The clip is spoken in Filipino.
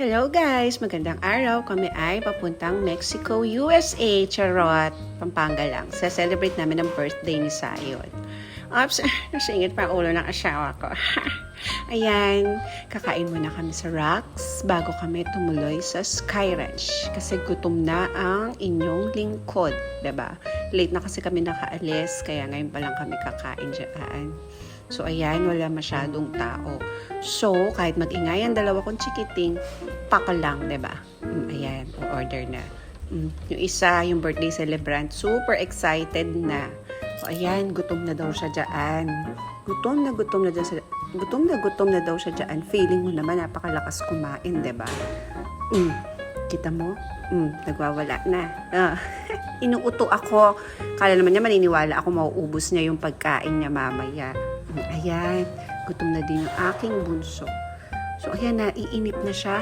Hello guys! Magandang araw. Kami ay papuntang Mexico, USA. Charot! Pampanga lang. Sa-celebrate namin ang birthday ni Sayon. Oops! Nasingit pa ang ulo ng asawa ko. Ayan, kakain muna kami sa Rocks bago kami tumuloy sa Sky Ranch. Kasi gutom na ang inyong lingkod. Diba? Late na kasi kami nakaalis, kaya ngayon pa lang kami kakain dyan. So, ayan, wala masyadong tao. So, kahit mag-ingay ang dalawa kong chikiting, pako lang, diba? Ayan, order na. Yung isa, yung birthday celebrant, super excited na. So, ayan, gutom na daw siya dyan. Gutom na daw siya dyan. Feeling mo naman, napakalakas kumain, diba? Kita mo? Nagwawala na. Inuuto ako. Kala naman niya maniniwala ako mauubos niya yung pagkain niya mamaya. Ayan, gutom na din yung aking bunso. So, ayan, naiinip na siya.